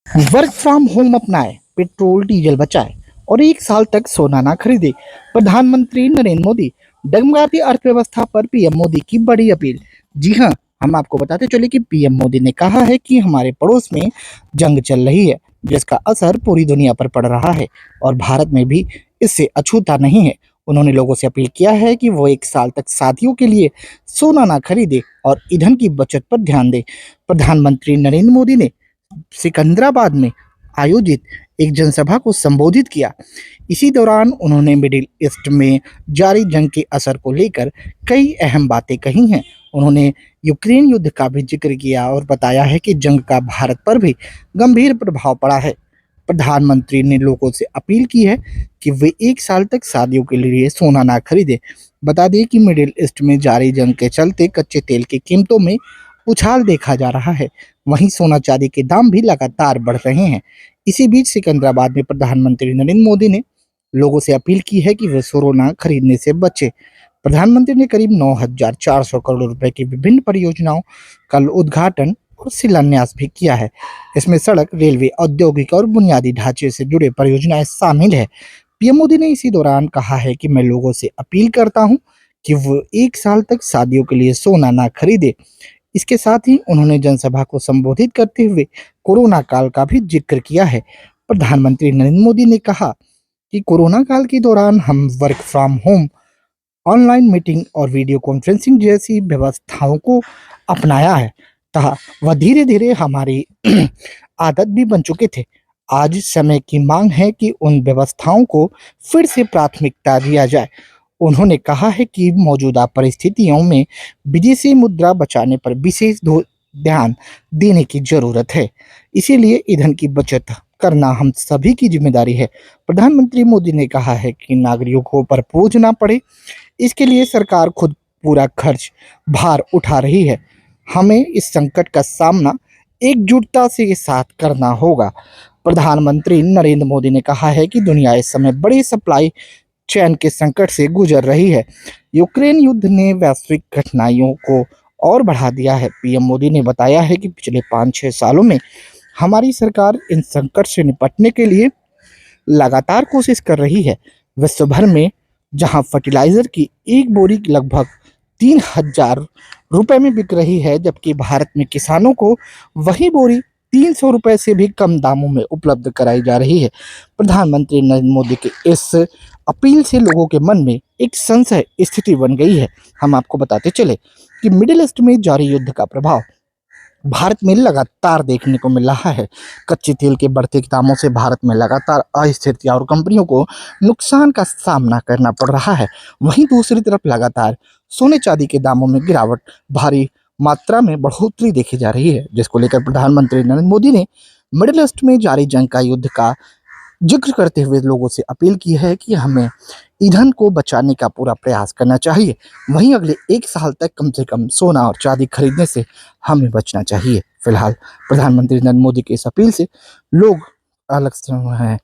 Work from home अपनाएं, petrol diesel बचाएं और 1 साल तक सोना ना खरीदें। प्रधानमंत्री नरेंद्र मोदी। डगमगाती अर्थव्यवस्था पर पीएम मोदी की बड़ी अपील। जी हाँ, हम आपको बताते चले कि पीएम मोदी ने कहा है कि हमारे पड़ोस में जंग चल रही है, जिसका असर पूरी दुनिया पर पड़ रहा है और भारत में भी इससे अछूता नहीं है। उन्होंने लोगों से अपील किया है कि वो 1 साल तक शादियों के लिए सोना ना खरीदे और ईंधन की बचत पर ध्यान दें। प्रधानमंत्री नरेंद्र मोदी ने सिकंदराबाद में आयोजित एक जनसभा को संबोधित किया। इसी दौरान उन्होंने मिडिल ईस्ट में जारी जंग के असर को लेकर कई अहम बातें कही हैं। उन्होंने यूक्रेन युद्ध का भी जिक्र किया और बताया है कि जंग का भारत पर भी गंभीर प्रभाव पड़ा है। प्रधानमंत्री ने लोगों से अपील की है कि वे 1 साल तक शादियों के लिए सोना ना खरीदे। बता दें कि मिडिल ईस्ट में जारी जंग के चलते कच्चे तेल की कीमतों में उछाल देखा जा रहा है। वहीं सोना चांदी के दाम भी लगातार बढ़ रहे हैं। इसी बीच सिकंदराबाद में प्रधानमंत्री नरेंद्र मोदी ने लोगों से अपील की है कि वे सोना खरीदने से बचे। प्रधानमंत्री ने करीब 9,400 करोड़ रुपए की विभिन्न परियोजनाओं का उद्घाटन और शिलान्यास भी किया है। इसमें सड़क, रेलवे, औद्योगिक और बुनियादी ढांचे से जुड़े परियोजनाएं शामिल है। पीएम मोदी ने इसी दौरान कहा है कि मैं लोगों से अपील करता हूं कि वो 1 साल तक शादियों के लिए सोना ना खरीदे। इसके साथ ही उन्होंने जनसभा को संबोधित करते हुए कोरोना काल का भी जिक्र किया है। प्रधानमंत्री नरेंद्र मोदी ने कहा कि कोरोना काल के दौरान हम work from home, online meeting और वीडियो कॉन्फ्रेंसिंग जैसी व्यवस्थाओं को अपनाया है। कहा वह धीरे धीरे हमारी आदत भी बन चुके थे। आज समय की मांग है कि उन व्यवस्थाओं को फिर से प्राथमिकता दिया जाए। उन्होंने कहा है कि मौजूदा परिस्थितियों में विदेशी मुद्रा बचाने पर विशेष ध्यान देने की जरूरत है। इसीलिए ईंधन की बचत करना हम सभी की जिम्मेदारी है। प्रधानमंत्री मोदी ने कहा है कि नागरिकों पर बोझ ना पड़े, इसके लिए सरकार खुद पूरा खर्च भार उठा रही है। हमें इस संकट का सामना एकजुटता से साथ करना होगा। प्रधानमंत्री नरेंद्र मोदी ने कहा है कि दुनिया इस समय बड़ी सप्लाई चैन के संकट से गुजर रही है। यूक्रेन युद्ध ने वैश्विक कठिनाइयों को और बढ़ा दिया है। पीएम मोदी ने बताया है कि पिछले 5-6 सालों में हमारी सरकार इन संकट से निपटने के लिए लगातार कोशिश कर रही है। विश्व भर में जहां फर्टिलाइजर की एक बोरी लगभग 3,000 रुपए में बिक रही है, जबकि भारत में किसानों को वही बोरी 300 रुपए से भी कम दामों में उपलब्ध कराई जा रही है। प्रधानमंत्री नरेंद्र मोदी के इस अपील से लोगों के मन में एक संशय स्थिति बन गई है। हम आपको बताते चले कि मिडिल ईस्ट में जारी युद्ध का प्रभाव भारत में लगातार देखने को मिल रहा है। कच्चे तेल के बढ़ते दामों से भारत में लगातार अस्थिरता और कंपनियों को नुकसान का सामना करना पड़ रहा है। वहीं दूसरी तरफ लगातार सोने चांदी के दामों में गिरावट, भारी मात्रा में बढ़ोतरी देखी जा रही है, जिसको लेकर प्रधानमंत्री नरेंद्र मोदी ने मिडिल ईस्ट में जारी जंग का युद्ध का जिक्र करते हुए लोगों से अपील की है कि हमें ईंधन को बचाने का पूरा प्रयास करना चाहिए। वहीं अगले 1 साल तक कम से कम सोना और चांदी खरीदने से हमें बचना चाहिए। फिलहाल प्रधानमंत्री नरेंद्र मोदी की इस अपील से लोग अलग हैं।